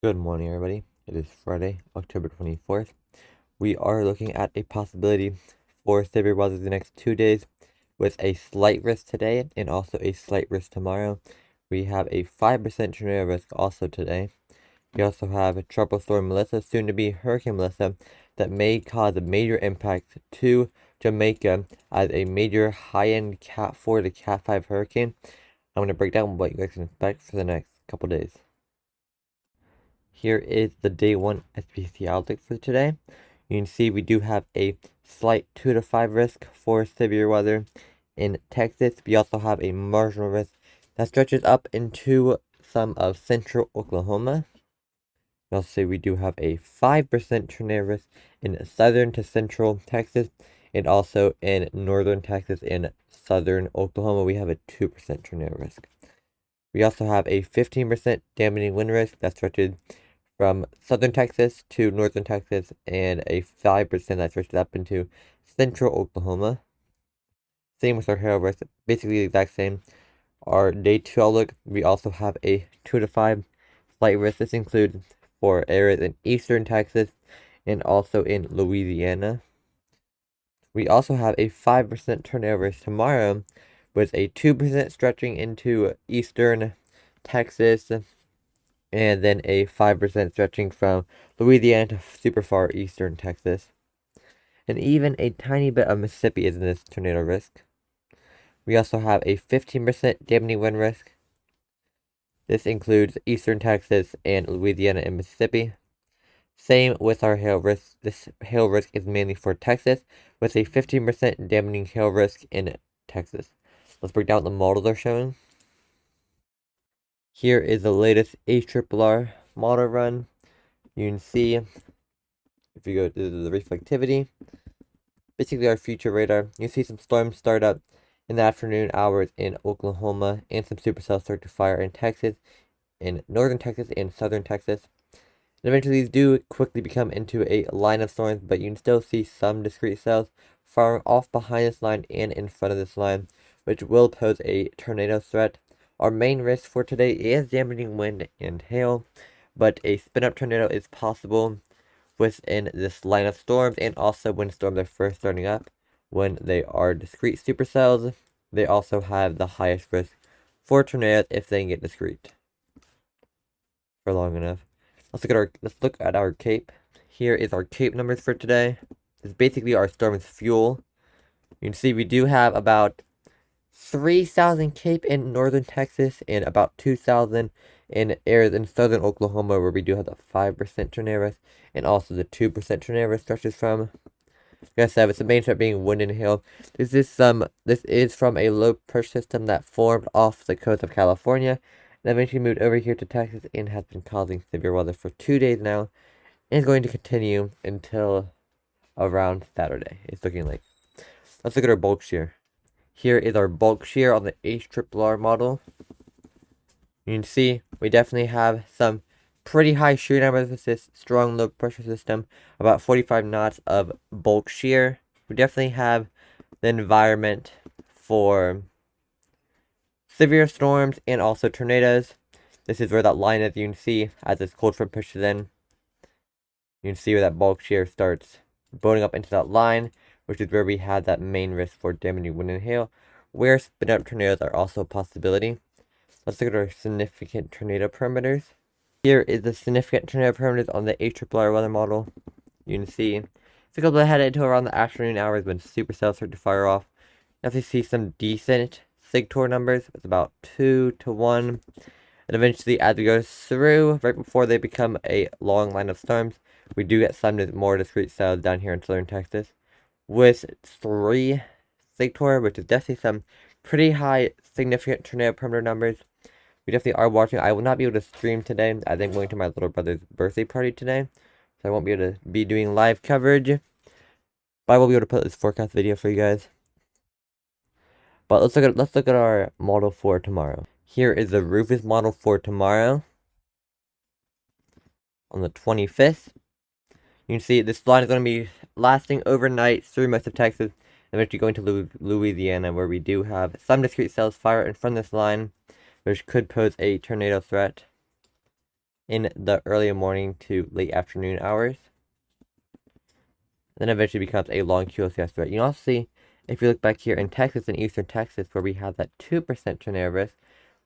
Good morning, everybody. It is Friday, October 24th. We are looking at a possibility for severe weather the next 2 days with a slight risk today and also a slight risk tomorrow. We have a 5% tornado risk also today. We also have Tropical Storm Melissa, soon to be Hurricane Melissa, that may cause a major impact to Jamaica as a major high-end Cat 4 to Cat 5 hurricane. I'm going to break down what you guys can expect for the next couple days. Here is the day 1 Spc Outlook for today. You can see we do have a slight 2 to 5 risk for severe weather in Texas. We also have a marginal risk that stretches up into some of central Oklahoma. We also say we do have a 5% tornado risk in southern to central Texas, and also in northern Texas and southern Oklahoma we have a 2% tornado risk. We also have a 15% damaging wind risk that stretches from southern Texas to northern Texas, and a 5% that stretches up into central Oklahoma. Same with our hail risk, basically the exact same. Our day 2 outlook, we also have a 2 to 5 slight risk. This includes for areas in eastern Texas and also in Louisiana. We also have a 5% tornado risk tomorrow, with a 2% stretching into eastern Texas, and then a 5% stretching from Louisiana to super far eastern Texas. And even a tiny bit of Mississippi is in this tornado risk. We also have a 15% damaging wind risk. This includes eastern Texas and Louisiana and Mississippi. Same with our hail risk. This hail risk is mainly for Texas, with a 15% damaging hail risk in Texas. Let's break down what the models are showing. Here is the latest ARRR model run. You can see, if you go to the reflectivity, basically our future radar, you see some storms start up in the afternoon hours in Oklahoma, and some supercells start to fire in Texas, in northern Texas and southern Texas. And eventually these do quickly become into a line of storms, but you can still see some discrete cells firing off behind this line and in front of this line, which will pose a tornado threat. Our main risk for today is damaging wind and hail, but a spin-up tornado is possible within this line of storms, and also when storms are first starting up. When they are discrete supercells, they also have the highest risk for tornadoes if they can get discrete for long enough. Let's look at our CAPE. Here is our CAPE numbers for today. This is basically our storm's fuel. You can see we do have about 3,000 CAPE in northern Texas and about 2,000 in areas in southern Oklahoma, where we do have the 5% tornado risk and also the 2% tornado risk stretches from. Like I said, with the main threat being wind and hail, this is from a low pressure system that formed off the coast of California and eventually moved over here to Texas and has been causing severe weather for 2 days now, and is going to continue until around Saturday, it's looking like. Let's look at our bulk shear. Here is our bulk shear on the ARRR model. You can see we definitely have some pretty high shear numbers with this strong low pressure system, about 45 knots of bulk shear. We definitely have the environment for severe storms and also tornadoes. This is where that line is. You can see as this cold front pushes in, you can see where that bulk shear starts boating up into that line, which is where we have that main risk for damaging wind and hail, where spin up tornadoes are also a possibility. Let's look at our significant tornado parameters. Here is the significant tornado parameters on the ARRR weather model. You can see it's a couple ahead until around the afternoon hours when supercells start to fire off. Now you see some decent SIGTOR numbers. It's about 2 to 1. And eventually, as we go through, right before they become a long line of storms, we do get some more discrete cells down here in southern Texas with 3 SIGTOR, which is definitely some pretty high significant tornado parameter numbers. We definitely are watching. I will not be able to stream today. I think I'm going to my little brother's birthday party today, so I won't be able to be doing live coverage. But I will be able to put this forecast video for you guys. But let's look at our model for tomorrow. Here is the Rufus model for tomorrow, on the 25th. You can see this line is going to be lasting overnight through most of Texas, and eventually going to Louisiana, where we do have some discrete cells fire in front of this line, which could pose a tornado threat. in the early morning to late afternoon hours. Then eventually becomes a long QoS threat. You can also see, if you look back here in Texas and eastern Texas, where we have that 2% tornado risk,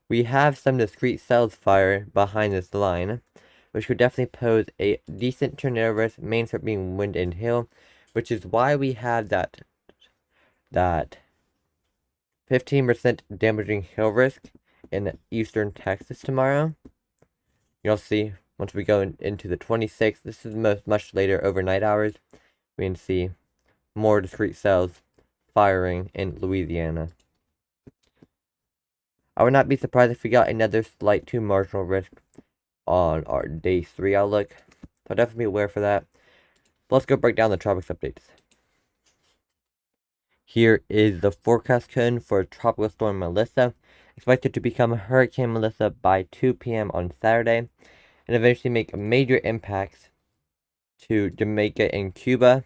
we have some discrete cells fire behind this line, which could definitely pose a decent tornado risk, main threat being wind and hail, which is why we have that 15% damaging hail risk in eastern Texas tomorrow. You'll see once we go into the 26th, this is much later overnight hours, we can see more discrete cells firing in Louisiana. I would not be surprised if we got another slight to marginal risk on our day 3 outlook. So definitely be aware for that. But let's go break down the Tropics updates. Here is the forecast code for Tropical Storm Melissa, expected to become Hurricane Melissa by 2 p.m. on Saturday, and eventually make major impacts to Jamaica and Cuba.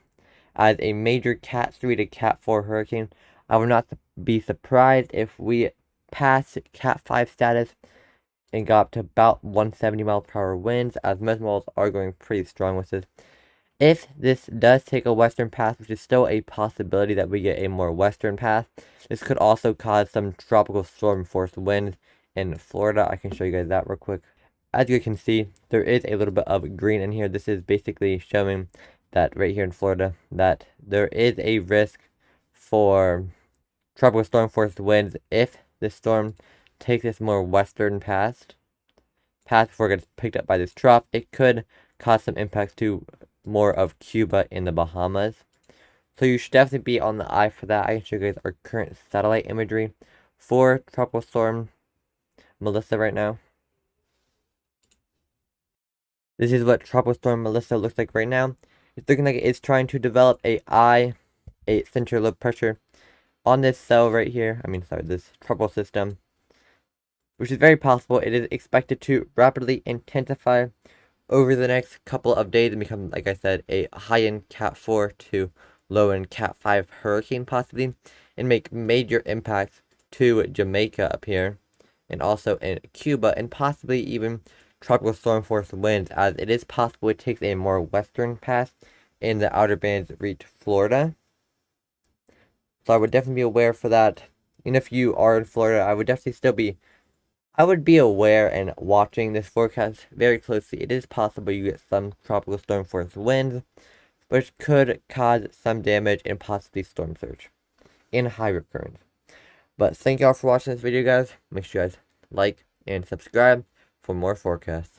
As a major Cat 3 to Cat 4 hurricane, I would not be surprised if we pass Cat 5 status and got up to about 170 mile per hour winds, as most models are going pretty strong with this. If this does take a western path, which is still a possibility that we get a more western path, this could also cause some tropical storm force winds in Florida. I can show you guys that real quick. As you can see, there is a little bit of green in here. This is basically showing that right here in Florida, that there is a risk for tropical storm force winds if this storm takes this more western path before it gets picked up by this trough. It could cause some impacts to more of Cuba in the Bahamas. So you should definitely be on the eye for that. I can show you guys our current satellite imagery for Tropical Storm Melissa right now. This is what Tropical Storm Melissa looks like right now. It's looking like it's trying to develop a center low pressure on this cell right here. This tropical system, which is very possible. It is expected to rapidly intensify over the next couple of days and become, like I said, a high-end Cat 4 to low-end Cat 5 hurricane possibly, and make major impacts to Jamaica up here, and also in Cuba, and possibly even tropical storm force winds, as it is possible it takes a more western path in the outer bands reach Florida. So I would definitely be aware for that. And if you are in Florida, I would be aware and watching this forecast very closely. It is possible you get some tropical storm force winds, which could cause some damage and possibly storm surge in high recurrence. But thank y'all for watching this video, guys. Make sure you guys like and subscribe for more forecasts.